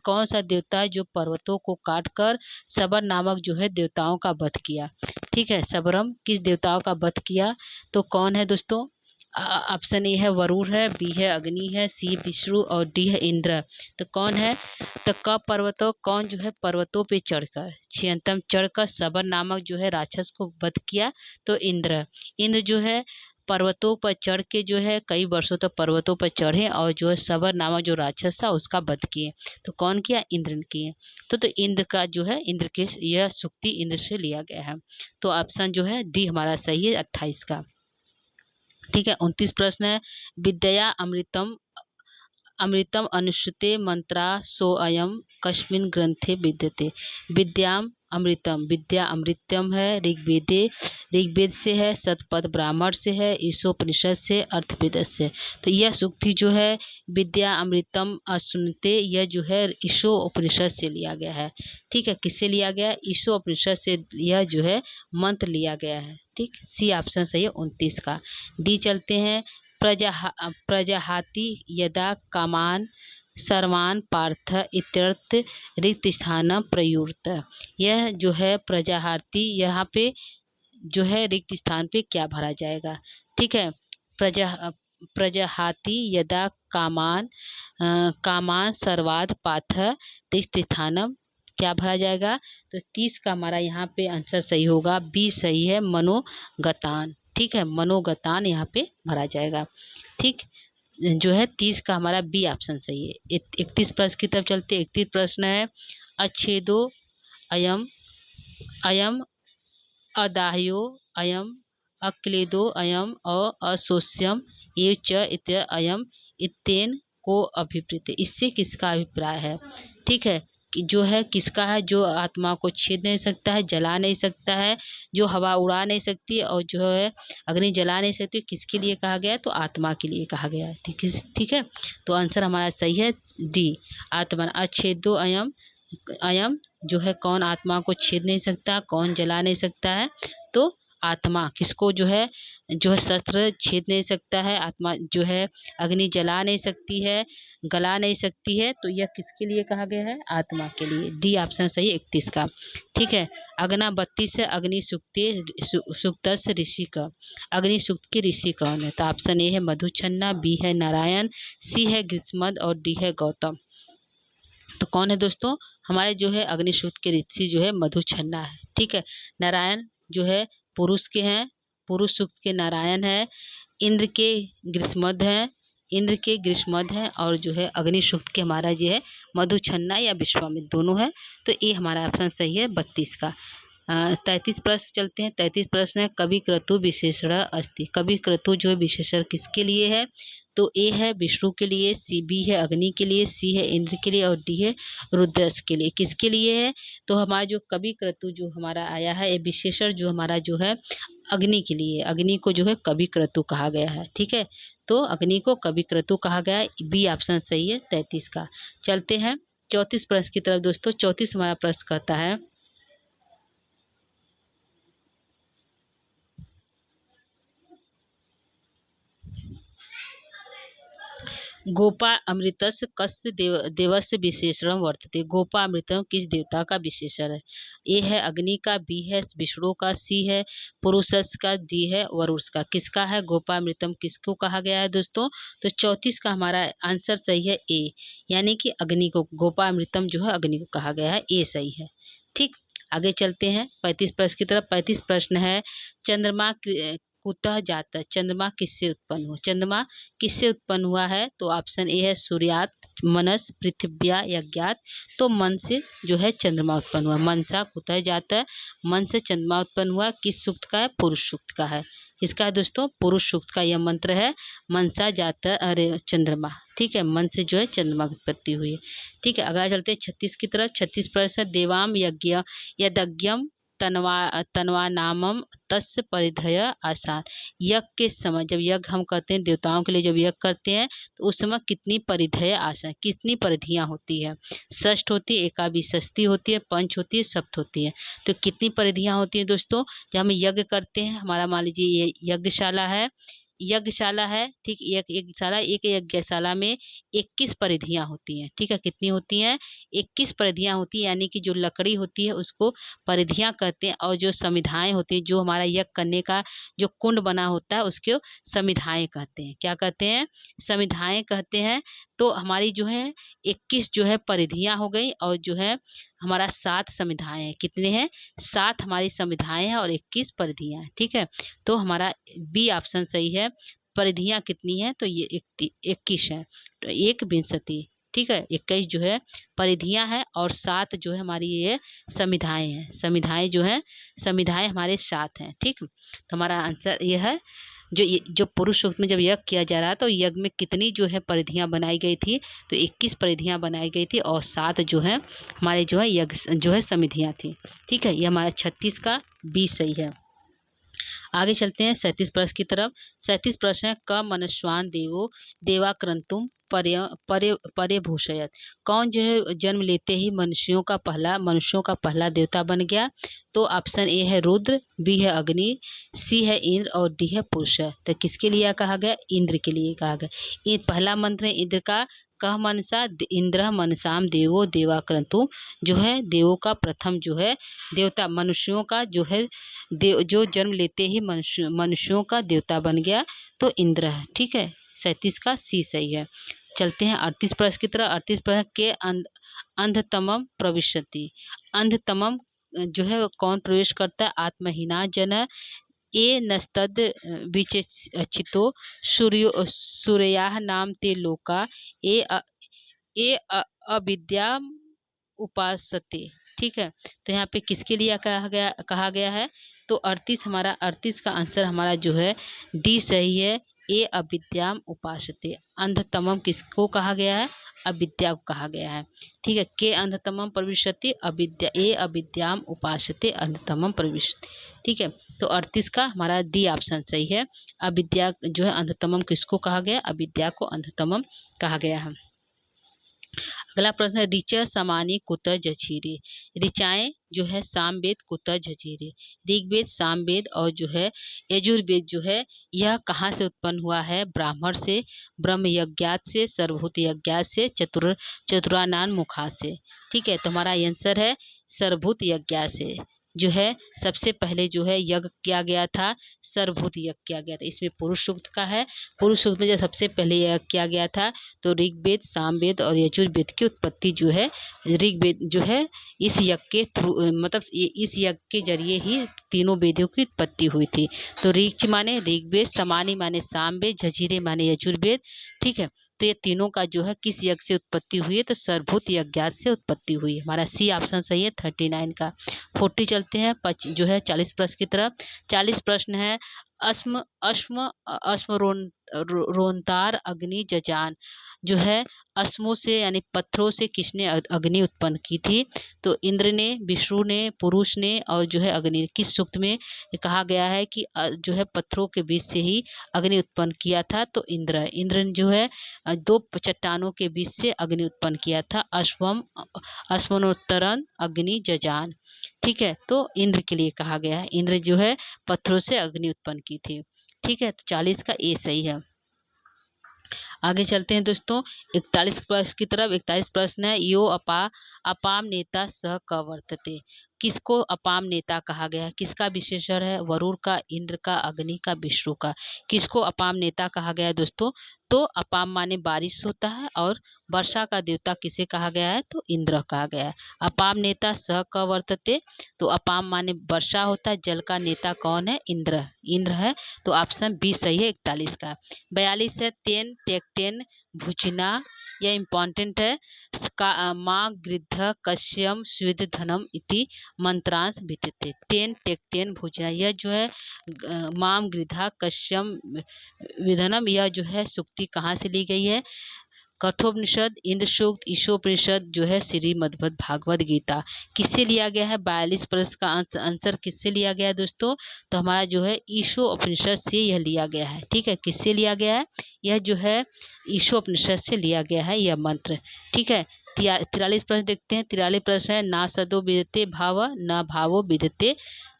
कौन सा देवता है जो पर्वतों को काटकर सबर नामक जो है देवताओं का वध किया? ठीक है, सबरम किस देवताओं का वध किया? तो कौन है दोस्तों? ऑप्शन ए है वरुण है, बी है अग्नि है, सी विष्णु और डी है इंद्र। तो कौन है? तो क पर्वतों कौन जो है पर्वतों पे चढ़कर छियंतम चढ़कर सबर नामक जो है राक्षस को वध किया? तो इंद्र जो है पर्वतों पर चढ़ के जो है कई वर्षों तक पर्वतों पर चढ़े और जो है सबर नामक जो राक्षस था उसका वध किए। तो कौन किया? इंद्र ने किए। तो इंद्र का जो है इंद्र के यह सुक्ति इंद्र से लिया गया है। तो ऑप्शन जो है डी हमारा सही है 28 का। ठीक है, 29 प्रश्न है, विद्या अमृतम अनुश्रुते मंत्रा सो अयम कस्मिन् ग्रंथे विद्यते। विद्याम अमृतम, विद्या अमृतम है ऋग्वेदे, ऋग्वेद से है, शतपथ ब्राह्मण से है, ईशोपनिषद से, अर्थवेद से। तो यह सूक्ति जो है विद्या अमृतम अश्नुते, यह जो है ईशोपनिषद से लिया गया है। ठीक है, किससे लिया गया है? ईशोपनिषद से यह जो है मंत्र लिया गया है। ठीक, सी ऑप्शन सही है 29 का। डी चलते हैं, प्रजाहाति यदा कामान सर्वान पार्थ इत्यर्थ रिक्त स्थान प्रयुक्त। यह जो है प्रजाहाति, यहाँ पे जो है रिक्त स्थान पे क्या भरा जाएगा? ठीक है, प्रजाहाति यदा कामान सर्वाद पाथ रिक्त स्थानम, क्या भरा जाएगा? तो 30 का हमारा यहाँ पे आंसर सही होगा, बी सही है, मनोगतान। ठीक है, मनोगतान यहाँ पे भरा जाएगा। ठीक, जो है 30 का हमारा बी ऑप्शन सही है। 31 प्रश्न की तरफ चलते। 31 प्रश्न है, अच्छेदो अयम अयम अदाह्यो अयम अक्लेदो अयम और असोस्यम एव च इत अयम इत्तेन को अभिप्रेत। इससे किसका अभिप्राय है? ठीक है, कि जो है किसका है? जो आत्मा को छेद नहीं सकता है, जला नहीं सकता है, जो हवा उड़ा नहीं सकती और जो है अग्नि जला नहीं सकती, किसके लिए कहा गया है? तो आत्मा के लिए कहा गया है। ठीक है, तो आंसर हमारा सही है डी, आत्मा। अच्छेदो अयम, अयम जो है कौन आत्मा को छेद नहीं सकता, कौन जला नहीं सकता है? तो आत्मा। किसको जो है शस्त्र छेद नहीं सकता है, आत्मा जो है अग्नि जला नहीं सकती है, गला नहीं सकती है, तो यह किसके लिए कहा गया है? आत्मा के लिए। डी ऑप्शन सही 31 का। ठीक है, अग्ना 32 है, अग्नि सूक्तस ऋषि का। अग्नि सूक्त के ऋषि कौन है? तो ऑप्शन ए है मधुछन्ना, बी है नारायण, सी है ग्रीष्मद और डी है गौतम। तो कौन है दोस्तों? हमारे जो है अग्निसूक्त के ऋषि जो है मधुछन्ना है। ठीक है, नारायण जो है पुरुष के हैं, पुरुष सूक्त के नारायण है, इंद्र के ग्रीष्मद हैं, इंद्र के ग्रीष्मद हैं, और जो है अग्नि सूक्त के हमारा जो है मधुछन्ना या विश्वामित्र दोनों है। तो ये हमारा ऑप्शन सही है 32 का। 33 प्रश्न चलते हैं। 33 प्रश्न है, कवि क्रतु विशेषण अस्ति। कवि क्रतु जो है विशेषण किसके लिए है? तो ए है विष्णु के लिए, सी बी है अग्नि के लिए, सी है इंद्र के लिए और डी है रुद्रस के लिए। किसके लिए है? तो हमारा जो कवि क्रतु जो हमारा आया है, ये विशेषण जो हमारा जो है अग्नि के लिए, अग्नि को जो है कवि क्रतु कहा गया है। ठीक है, तो अग्नि को कवि क्रतु कहा गया है, बी ऑप्शन सही है 33 का। चलते हैं 34 प्रश्न की तरफ दोस्तों। 34 हमारा प्रश्न कहता है, गोपा अमृतस कस्य देवस्य विशेषण वर्तते। गोपा अमृतम किस देवता का विशेषण है? ए है अग्नि का, बी है विष्णु का, सी है पुरुषस का, डी है वरुण का। किसका है गोपा अमृतम? किसको कहा गया है दोस्तों? तो 34 का हमारा आंसर सही है ए, यानी कि अग्नि को गोपा अमृतम जो है अग्नि को कहा गया है, ए सही है। ठीक, आगे चलते हैं 35 प्रश्न की तरफ। 35 प्रश्न है, चंद्रमा कुतः जाता। चंद्रमा किससे उत्पन्न हुआ? चंद्रमा किससे उत्पन्न हुआ है? तो ऑप्शन ए है सूर्यात, मनस, पृथिव्या, यज्ञात। तो मन से जो है चंद्रमा उत्पन्न हुआ। मनसा कुतः जाता, मन से चंद्रमा उत्पन्न हुआ। किस सूक्त का है? पुरुष सूक्त का है। किसका है दोस्तों? पुरुष सूक्त का यह मंत्र है, मनसा जाता अरे चंद्रमा। ठीक है, मन से जो है चंद्रमा की उत्पत्ति हुई है। ठीक है, अगला चलते हैं 36 की तरफ। 36 प्रश्न, देवाम यज्ञ यदज्ञम तनवा नामम तस्य परिधय आसान। यज्ञ के समय, जब यज्ञ हम करते हैं देवताओं के लिए, जब यज्ञ करते हैं तो उस समय कितनी परिधय आसन, कितनी परिधियां होती है? षष्ठ होती है, एकाविंशति होती है, पंच होती है, सप्त होती है। तो कितनी परिधियां होती है दोस्तों? जब हम यज्ञ करते हैं, हमारा मान लीजिए ये यज्ञशाला है, यज्ञशाला है। ठीक, एक यज्ञशाला में 21 परिधियां होती हैं। ठीक है, कितनी होती हैं? 21 परिधियां होती हैं, यानी कि जो लकड़ी होती है उसको परिधियां कहते हैं, और जो समिधाएं होती हैं, जो हमारा यज्ञ करने का जो कुंड बना होता है उसको समिधाएं कहते हैं। क्या कहते हैं? समिधाएं कहते हैं। तो हमारी जो है 21 जो है परिधियां हो गई, और जो है हमारा 7 समिधाएं हैं। कितने हैं? 7 हमारी समिधाएं हैं और 21 परिधियां हैं। ठीक है, तो हमारा बी ऑप्शन सही है। परिधियां कितनी है? तो ये 21 है, तो 1 विंशति। ठीक है, 21 जो है परिधियां हैं और 7 जो है हमारी ये समिधाएं हैं। समिधाएं जो है, समिधाएं हमारे 7 हैं। ठीक, तो हमारा आंसर ये है जो पुरुष सूक्त में जब यज्ञ किया जा रहा तो यज्ञ में कितनी जो है परिधियाँ बनाई गई थी, तो 21 परिधियाँ बनाई गई थी और 7 जो है हमारे जो है यज्ञ जो है समिधियाँ थी। ठीक है, ये हमारा 36 का बी सही है। आगे चलते हैं 37 प्रश्न की तरफ। 37 प्रश्न है, क मनस्वान देवो देवाक्रंतुम पर्यभूषयत। कौन जो है जन्म लेते ही मनुष्यों का पहला देवता बन गया? तो ऑप्शन ए है रुद्र, बी है अग्नि, सी है इंद्र और डी है पुरुष। तो किसके लिए कहा गया? इंद्र के लिए कहा गया। ये पहला मंत्र है इंद्र का, कह मनसा इंद्र मनसाम देवो देवाक्रंतुम, जो है देवों का प्रथम जो है देवता, मनुष्यों का जो है देव, जो जन्म लेते ही मनुष्यों का देवता बन गया तो इंद्र है। ठीक है, 37 का सी सही है। चलते हैं 38 प्रश्न की तरह। 38 प्रश्न के अंधतमम प्रविशति। अंधतमम जो है वो कौन प्रवेश करता है? आत्महीना जन, ए नस्तद विचेचितो सूर्याः नाम ते लोका, अविद्या उपासते। ठीक है, तो यहाँ पे किसके लिए कहा गया है? तो 38 हमारा 38 का आंसर हमारा जो है डी सही है, ए अविद्याम उपासते। अंधतमम किसको कहा गया है? अविद्या को कहा गया है। ठीक है, के अंधतमम प्रविशति अविद्या, ए अविद्याम उपासते अंधतमम प्रविशति। ठीक है, तो 38 का हमारा डी ऑप्शन सही है। अविद्या जो है अंधतमम किसको कहा गया? अविद्या को अंधतमम कहा गया है। अगला प्रश्न है, ऋच समानी कुत जछीरे। ऋचाएं जो है सामवेद कुत झझीरे। ऋग्वेद, सामवेद और जो है यजुर्वेद जो है यह कहाँ से उत्पन्न हुआ है? ब्राह्मण से, ब्रह्म यज्ञात से, सर्वभूत यज्ञात से, चतुरानान मुखा से। ठीक है, तो हमारा आंसर है सर्वभूत यज्ञ से। जो है सबसे पहले जो है यज्ञ किया गया था, सर्वभूत यज्ञ किया गया था। इसमें पुरुष सूक्त का है। पुरुष सूक्त में जब सबसे पहले यज्ञ किया गया था तो ऋग्वेद, सामवेद और यजुर्वेद की उत्पत्ति जो है ऋग्वेद जो है इस यज्ञ के थ्रू, मतलब इस यज्ञ के जरिए ही तीनों वेदों की उत्पत्ति हुई थी। तो ऋच माने ऋग्वेद, समानी माने सामवेद, झझीरे माने यजुर्वेद। ठीक है, तो ये तीनों का जो है किस यज्ञ से उत्पत्ति हुई है? तो सर्वभूत यज्ञात से उत्पत्ति हुई। हमारा सी ऑप्शन सही है 39 का। 40 चलते हैं जो है 40 प्रश्न की तरफ। 40 प्रश्न है, अश्म अश्म अश्म रोंतार अग्नि जजान। जो है अश्मों से यानी पत्थरों से किसने अग्नि उत्पन्न की थी? तो इंद्र ने, विष्णु ने, पुरुष ने और जो है अग्नि। किस सूक्त में कहा गया है कि जो है पत्थरों के बीच से ही अग्नि उत्पन्न किया था? तो इंद्र ने जो है दो चट्टानों के बीच से अग्नि उत्पन्न किया था। अश्वनोत्तरन अग्नि जजान। ठीक है, तो इंद्र के लिए कहा गया है। इंद्र जो है पत्थरों से अग्नि उत्पन्न की थी। ठीक है, तो 40 का ए सही है। आगे चलते हैं दोस्तों 41 प्रश्न की तरफ। 41 प्रश्न है, यो अपाम नेता सह क वर्तते। किसको अपाम नेता कहा गया है? किसका विशेषण है? वरुण का, इंद्र का, अग्नि का, विष्णु का। किसको अपाम नेता कहा गया है दोस्तों? तो अपाम माने बारिश होता है और वर्षा का देवता किसे कहा गया है? तो इंद्र कहा गया है। अपाम नेता सह क वर्तते, तो अपाम माने वर्षा होता है, जल का नेता कौन है? इंद्र है। तो ऑप्शन बी सही है 41 का। 42 है, तेन तेक्तेन भुजना। यह इम्पॉर्टेंट है। माँ गृद्ध कश्यम स्विद धनम इति मंत्रांश विद्यते। तेन तेक्तेन भुजना, यह जो है माम गृधा कश्यम विधनम, यह जो है सुक्ति कहाँ से ली गई है? कठोपनिषद, इंद्र सूक्त, ईशोपनिषद जो है श्रीमद्भगवत भागवत गीता। किससे लिया गया है? 42 प्रश्न का आंसर किससे लिया गया है दोस्तों? तो हमारा जो है ईशोपनिषद से यह लिया गया है। ठीक है, किससे लिया गया है? यह जो है ईशोपनिषद से लिया गया है यह मंत्र। ठीक है, 43 प्रश्न देखते हैं। 43 प्रश्न है, ना सदो विदते भाव न भावो विदते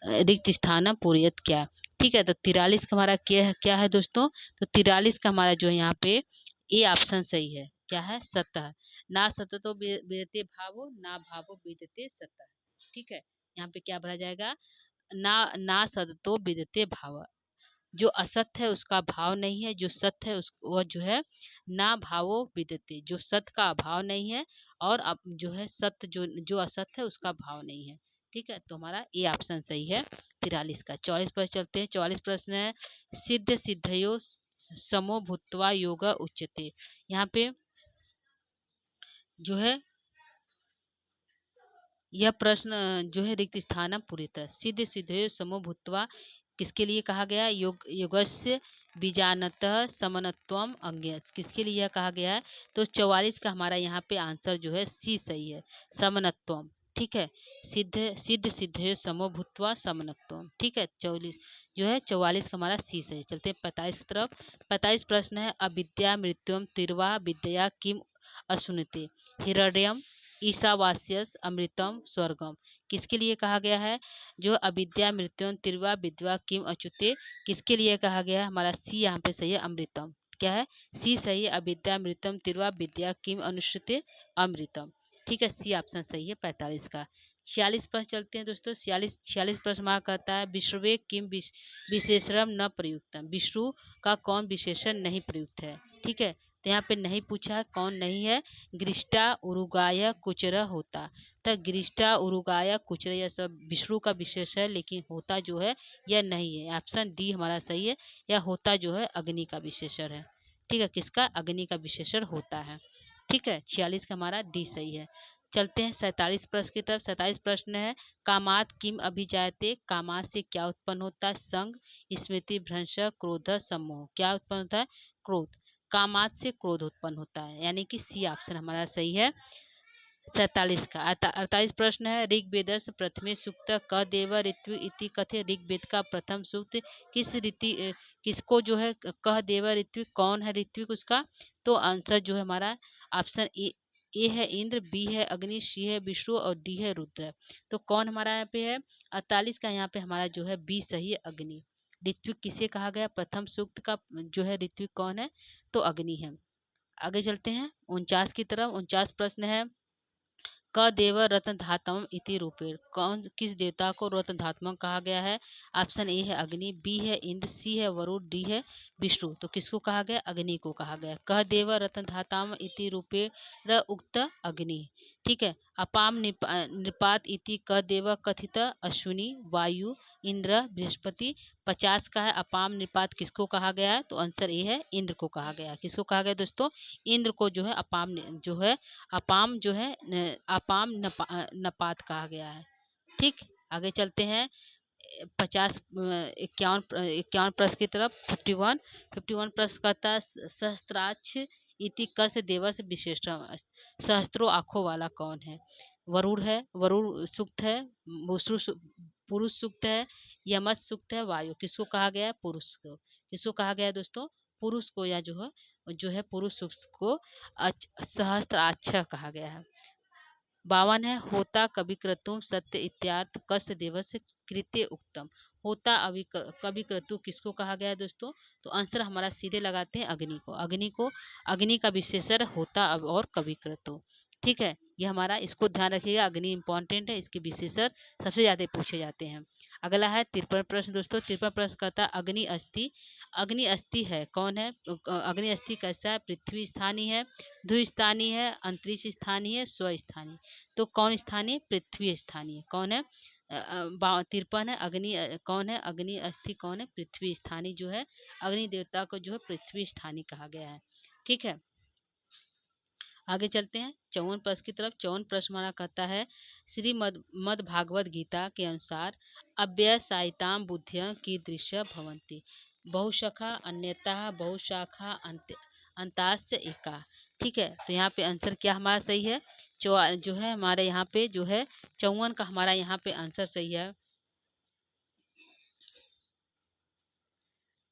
रिक्त स्थान पूर्यत क्या। ठीक है, तो 43 का हमारा क्या है दोस्तों? तो 43 का हमारा जो यहाँ पे ए ऑप्शन सही है। क्या है? सतह। ना सततो विदते भावो ना भावो विदते सतह। ठीक है, यहाँ पे क्या भरा जाएगा? ना सततो विदते भाव। जो असत्य है उसका भाव नहीं है, जो सत्य है उस वह जो है ना भावो विदते, जो सत्य का अभाव नहीं है और अब जो है सत्य जो असत्य है उसका भाव नहीं है। ठीक है, तो हमारा ए ऑप्शन सही है 43 का। 44 पर चलते हैं। 44 प्रश्न है, सिद्ध सिद्धयो समो भूत्वा योग उच्यते। यहाँ पे जो है यह प्रश्न जो है रिक्त स्थान पूरित। सिद्ध सिद्धयो समो भूत्वा किसके लिए कहा गया है? योगस्य बीजानतः समनत्वम अज्ञेयः, किसके लिए यह कहा गया है? तो 44 का हमारा यहाँ पे आंसर जो है सी सही है, समनत्वम। ठीक है, सिद्ध सिद्ध सिद्धयो समो भूत्वा समनत्वम। ठीक है, 44 जो है 44 का हमारा सी सही। चलते हैं 45 की तरफ। 45 प्रश्न है, अविद्या मृत्युम तिर्वा विद्या किम अशुनते हिरण्यम ईशावास्यस अमृतम स्वर्गम, किसके लिए कहा गया है? जो अविद्या मृत्युम तिर्वा विद्या किम अच्युते, किसके लिए कहा गया है? हमारा सी यहाँ पे सही है, अमृतम। क्या है? सी सही है, अविद्या मृतम तिर्वा विद्या किम अनुष्ठिते अमृतम। ठीक है, सी ऑप्शन सही है 45 का। 46 प्रश्न चलते हैं दोस्तों। 46 प्रश्न हमारा कहता है, विश्रवे किम विशेषण न प्रयुक्तम, विष्णु का कौन विशेषण नहीं प्रयुक्त है? ठीक है, तो यहाँ पे नहीं पूछा है, कौन नहीं है? गृष्टा उरुगाय कुचर होता, तो गृष्टा उरुगाय कुचर यह सब विष्णु का विशेष है, लेकिन होता जो है यह नहीं है। ऑप्शन डी हमारा सही है, यह होता जो है अग्नि का विशेषण है। ठीक है, किसका? अग्नि का विशेषण होता है। ठीक है, 46 का हमारा डी सही है। चलते हैं 47 प्रश्न की तरफ। 47 प्रश्न है, कामात किम अभिजायते, कामात से क्या उत्पन्न होता है? संग, स्मृति भ्रंश, क्रोध, सम्मोह। क्या उत्पन्न होता है? क्रोध। कामात से क्रोध उत्पन्न होता है, यानी कि सी ऑप्शन हमारा सही है 47 का। 48 प्रश्न है, ऋग्वेदस प्रथमे सूक्त क देव ऋतु इति कथे, ऋग्वेद का प्रथम सूक्त किस ऋतु किसको जो है कह देव ऋतु, कौन है ऋतु उसका? तो आंसर जो है हमारा ऑप्शन ए है इंद्र, बी है अग्नि, सी है विष्णु और डी है रुद्र। तो कौन हमारा यहाँ पे है? 48 का यहाँ पे हमारा जो है बी सही है, अग्नि। ऋत्विक किसे कहा गया? प्रथम सूक्त का जो है ऋत्विक कौन है? तो अग्नि है। आगे चलते हैं 49 की तरफ। 49 प्रश्न है, क देव रत्न धातम इति रूपेण, कौन किस देवता को रत्न धात्मक कहा गया है? ऑप्शन ए है अग्नि, बी है इंद्र, सी है वरुण, डी है विष्णु। तो किसको कहा गया? अग्नि को कहा गया। कह देव रत्न धाताम इति रूपेण उक्त अग्नि। ठीक है, अपाम निपात इति क देव कथित अश्विनी वायु इंद्र बृहस्पति। 50 का है, अपाम निपात किसको कहा गया है? तो आंसर ए है, इंद्र को कहा गया। किसको कहा गया दोस्तों? इंद्र को जो है अपाम जो है अपाम जो है अपाम नपात कहा गया है। ठीक, आगे चलते हैं 50 इक्यावन प्रश्न की तरफ। 51 प्रश्न करता है, सहस्त्राक्ष इति कस देवस विशेषण, सहस्त्रों आंखों वाला कौन है? वरुण है, वरुण सूक्त है, पुरुष सूक्त है, यमस सूक्त है, वायु। किसको कहा गया है? पुरुष को। किसको कहा गया है दोस्तों? पुरुष को, या जो है पुरुष सूक्त को सहस्त्राक्ष कहा गया है। 52 है, होता कवि क्रतुम सत्य इत्यार्थ कस्य देवस्य कृत्य उक्तम, होता कवि क्रतु किसको कहा गया है दोस्तों? तो आंसर हमारा सीधे लगाते हैं अग्नि को। अग्नि का विशेषण होता और कवि क्रतु। ठीक है, ये हमारा, इसको ध्यान रखिएगा, अग्नि इंपॉर्टेंट है, इसके विशेषण सबसे ज्यादा पूछे जाते हैं। अगला है 53 प्रश्न दोस्तों। 53 प्रश्न कहता है, अग्नि अस्थि, अग्नि अस्थि है कौन है? अग्नि अस्थि कैसा है? पृथ्वी स्थानीय है, ध्रुव स्थानीय है, अंतरिक्ष स्थानीय है, स्व स्थानीय। तो कौन स्थानीय? पृथ्वी स्थानीय। कौन है? 53 है, अग्नि कौन है? अग्नि अस्थि कौन है? पृथ्वी स्थानीय जो है, अग्नि देवता को जो है पृथ्वी स्थानीय कहा गया है। ठीक है, आगे चलते हैं 54 प्रश्न की तरफ। 54 प्रश्न हमारा कहता है, श्री मद भागवत गीता के अनुसार अव्यय साहिताम बुद्धियां की दृश्य भवंती, बहुशाखा अन्यता बहुशाखा अंतास्य एका। ठीक है, तो यहाँ पे आंसर क्या हमारा सही है? जो है हमारे यहाँ पे जो है 54 का हमारा यहाँ पे आंसर सही है।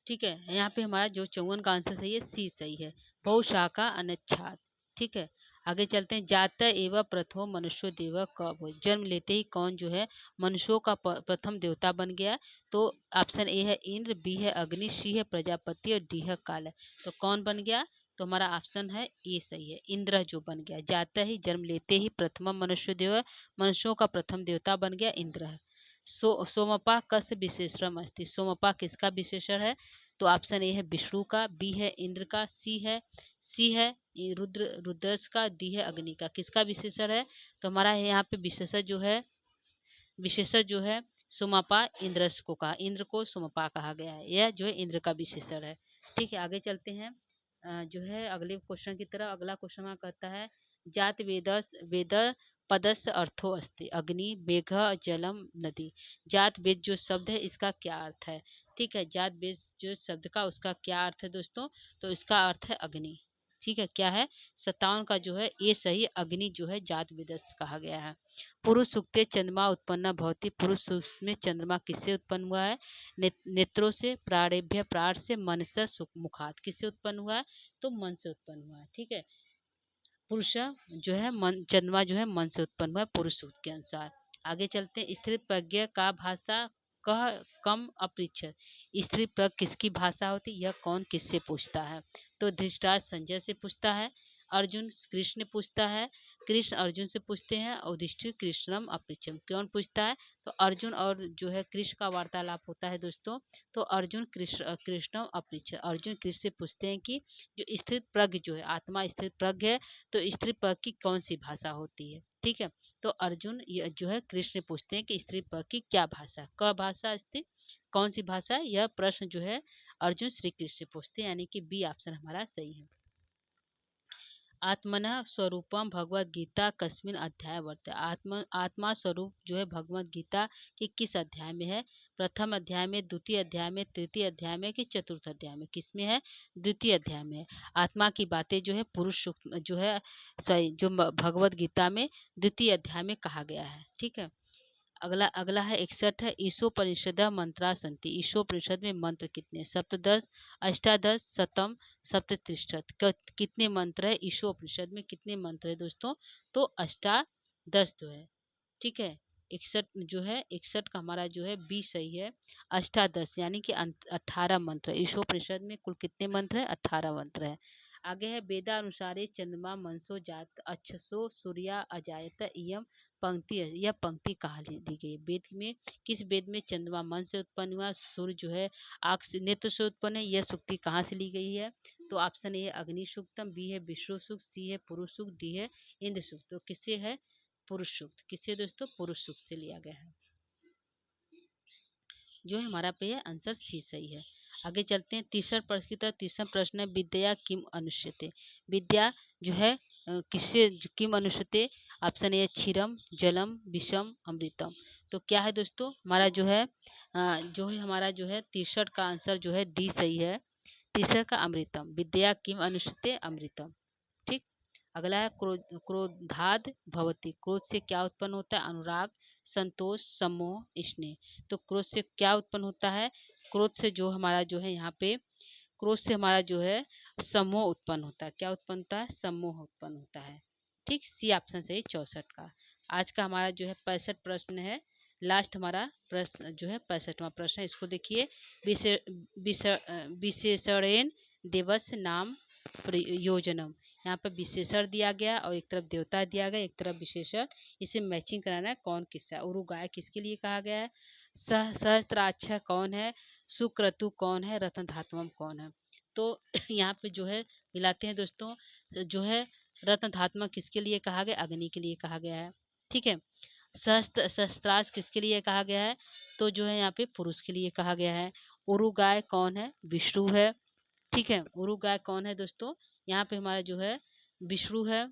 ठीक है, यहाँ पे हमारा जो 54 का आंसर सही है, सी सही है, बहुशाखा अनच्छाद। ठीक है, आगे चलते हैं, जात एवं प्रथम मनुष्य देव कब हुए, जन्म लेते ही कौन जो है मनुष्यों का प्रथम देवता बन गया? तो ऑप्शन ए है इंद्र, बी है अग्नि, सी है प्रजापति और डी है काल है। तो कौन बन गया? तो हमारा ऑप्शन है ए सही है, इंद्र जो बन गया। जाता ही जन्म लेते ही प्रथम मनुष्य देव, मनुष्यों का प्रथम देवता बन गया इंद्र है। सोमपा कस्य विशेषण अस्ति, सोमपा किसका विशेषण है? तो ऑप्शन ए है विष्णु का, बी है इंद्र का, सी है रुद्रस का, डी है अग्नि का। किसका विशेषण है? तो हमारा यहाँ पे विशेषण जो है सोमपा इंद्रस को कहा, इंद्र को सोमपा कहा गया है, यह जो है इंद्र का विशेषण है। ठीक है, आगे चलते हैं जो है अगले क्वेश्चन की तरफ। अगला क्वेश्चन कहता है, जात वेद पदस्य अर्थो अस्ति, अग्नि मेघ जलम नदी। जात वेद जो शब्द है इसका क्या अर्थ है? ठीक है, जात वेद जो शब्द का उसका क्या अर्थ है दोस्तों? तो इसका अर्थ है अग्नि। ठीक है, क्या है? 57 का जो है ये सही, अग्नि जो है जात वेदस्य कहा गया है। पुरुष सूक्ते चंद्रमा उत्पन्न भवति, पुरुष सूक्त में चंद्रमा किससे उत्पन्न हुआ है? नेत्रों से, प्राणेभ्य प्राण से, मन से, मुखात। किससे उत्पन्न हुआ है? तो मन से उत्पन्न हुआ है। ठीक है, पुरुष जो है मन, चंद्रमा जो है मन से उत्पन्न हुआ है पुरुष सूक्त के अनुसार। आगे चलते हैं, स्त्री प्रज्ञा का भाषा कह कम अपरिच्छद। स्त्री प्रज्ञ किसकी भाषा होती है? यह कौन किससे पूछता है? तो धृतराष्ट्र संजय से पूछता है, अर्जुन कृष्ण पूछता है, कृष्ण अर्जुन से पूछते हैं, और युधिष्ठिर कृष्णम अपरिच्छम। कौन पूछता है? तो अर्जुन और जो है कृष्ण का वार्तालाप होता है दोस्तों। तो अर्जुन कृष्णम अपरिच्छद, अर्जुन कृष्ण से पूछते हैं कि जो स्थित प्रज्ञ जो है, आत्मा स्थित प्रज्ञ है, तो स्त्री पद की कौन सी भाषा होती है? ठीक है, तो अर्जुन जो है कृष्ण पूछते हैं कि स्त्री पद की क्या भाषा, क भाषा स्त्री, कौन सी भाषा है? यह प्रश्न जो है अर्जुन श्री कृष्ण पूछते हैं, यानी कि बी ऑप्शन हमारा सही है। आत्मनः स्वरूपम भगवत गीता कस्मिन अध्याय वर्तते। आत्मा स्वरूप जो है भगवत गीता के किस अध्याय में है? प्रथम अध्याय में, द्वितीय अध्याय में, तृतीय अध्याय में कि चतुर्थ अध्याय में? किसमें है? द्वितीय अध्याय में है। आत्मा की बातें जो है पुरुष सूक्त जो है, सॉरी, जो भगवत गीता में द्वितीय अध्याय में कहा गया है। ठीक है, अगला अगला है 61 है, ईशोपनिषद मंत्रा संति। ईशोपनिषद में मंत्र कितने? सप्तदश, अष्टादश, शतम, सप्तत्रिशत। कितने मंत्र है ईशोपनिषद में? कितने मंत्र है दोस्तों? तो अष्टादश जो है। ठीक है, 61 जो है, 61 का हमारा जो है बी सही है। अष्टादश यानी कि 18 मंत्र। ईशोपनिषद में कुल कितने मंत्र है? 18 मंत्र है। आगे है, वेदानुसारे चंद्रमा मनसो जात अच्छसो सूर्या अजायत इयम पंक्ति है। यह पंक्ति कहाँ दी गई? वेद में किस वेद में चंद्रमा मन से उत्पन्न हुआ, सूर्य जो है आँख से, नेत्र से उत्पन्न है? यह सूक्ति कहाँ से ली गई है? तो ऑप्शन ए है अग्नि सूक्तम, बी है विष्णु सूक्त, सी है पुरुष सूक्त, डी है इंद्र सूक्त। तो किससे है? पुरुष सूक्त। किससे दोस्तों? पुरुष सूक्त से लिया गया है, जो है हमारा पे है आंसर सी सही है। आगे चलते हैं, तीसरा प्रश्न की तरफ। तीसरा प्रश्न है, विद्या किम अनुष्यते। विद्या जो है किससे किम अनुष्यते? ऑप्शन ए क्षीरम, जलम, विषम, अमृतम। तो क्या है दोस्तों? हमारा जो है जो है हमारा जो है 63 का आंसर जो है डी सही है। तीसरा का अमृतम, विद्या किम अनुष्यते अमृतम। ठीक, अगला है क्रोधाद भवति। क्रोध से क्या उत्पन्न होता है? अनुराग, संतोष, सम्मोह, स्नेह। तो क्रोध से क्या उत्पन्न होता है? क्रोध से जो हमारा जो है यहाँ पे, क्रोध से हमारा जो है सम्मोह उत्पन्न होता है। क्या उत्पन्न होता है? सम्मोह उत्पन्न होता है। ठीक, सी ऑप्शन सही 64 का। आज का हमारा जो है 65 प्रश्न है, लास्ट हमारा प्रश्न जो है 65वां प्रश्न है। इसको देखिए, विशेषण दिवस नाम प्रयोजनम। यहाँ पर विशेषण दिया गया और एक तरफ देवता दिया गया, एक तरफ विशेषण। इसे मैचिंग कराना है, कौन किसका है। उरु गाय किसके लिए कहा गया है? सहस्त्राक्ष कौन है? सुक्रतु कौन है? रत्न धात्मम कौन है? तो यहाँ पे जो है मिलाते हैं दोस्तों, जो है रत्न धात्मा किसके लिए कहा गया? अग्नि के लिए कहा गया है। ठीक है, शस्त्रास्त्र किसके लिए कहा गया है? तो जो है यहाँ पे पुरुष के लिए कहा गया है। उरु गाय कौन है? विष्णु है। ठीक है, उरु गाय कौन है दोस्तों? यहाँ पे हमारा जो है विष्णु है।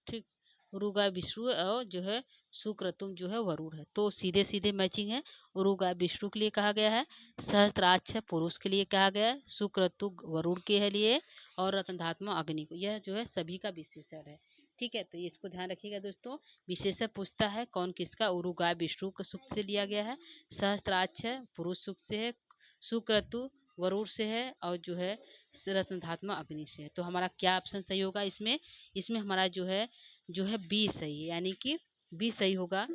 ठीक, उरु गाय विष्णु है, और जो है सुक्रतुम जो है वरुण है। तो सीधे सीधे मैचिंग है। उरु गाय विष्णु के लिए कहा गया है, सहस्त्राक्ष पुरुष के लिए कहा गया है, सुक्रतु वरुण के लिए, और रत्नधात्मा अग्नि को। यह जो है सभी का विशेषण है। ठीक है, तो ये इसको ध्यान रखिएगा दोस्तों। विशेषण पूछता है कौन किसका? उरु गाय विष्णु का सूक्त से लिया गया है, सहस्त्राक्ष पुरुष सूक्त से है, सुक्रतु वरुण से है, और जो है रत्नधात्मा अग्नि से है। तो हमारा क्या ऑप्शन सही होगा इसमें? इसमें हमारा जो है बी सही है, यानी कि बी सही होगा।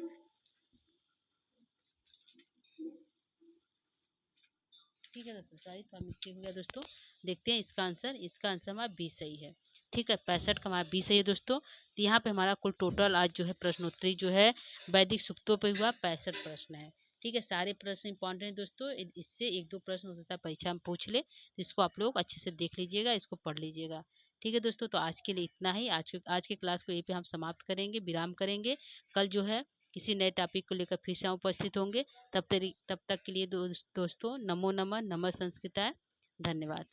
ठीक है दोस्तों, सॉरी थोड़ा मिस्टेक हो गया दोस्तों। देखते हैं इसका आंसर हमारा बी सही है। ठीक है, 65 का हमारा बी सही है दोस्तों। तो यहाँ पे हमारा कुल टोटल आज जो है प्रश्नोत्तरी जो है वैदिक सूक्तों पे हुआ 65 प्रश्न है। ठीक है, सारे प्रश्न इंपॉर्टेंट है दोस्तों। इससे एक दो प्रश्न हो सकता है परीक्षा में पूछ ले, तो इसको आप लोग अच्छे से देख लीजिएगा, इसको पढ़ लीजिएगा। ठीक है दोस्तों, तो आज के लिए इतना ही। आज के क्लास को यहीं पे हम समाप्त करेंगे, विराम करेंगे। कल जो है किसी नए टॉपिक को लेकर फिर से हम उपस्थित होंगे। तब तक के लिए दोस्तों नमो नमः, नमः संस्कृताय, धन्यवाद।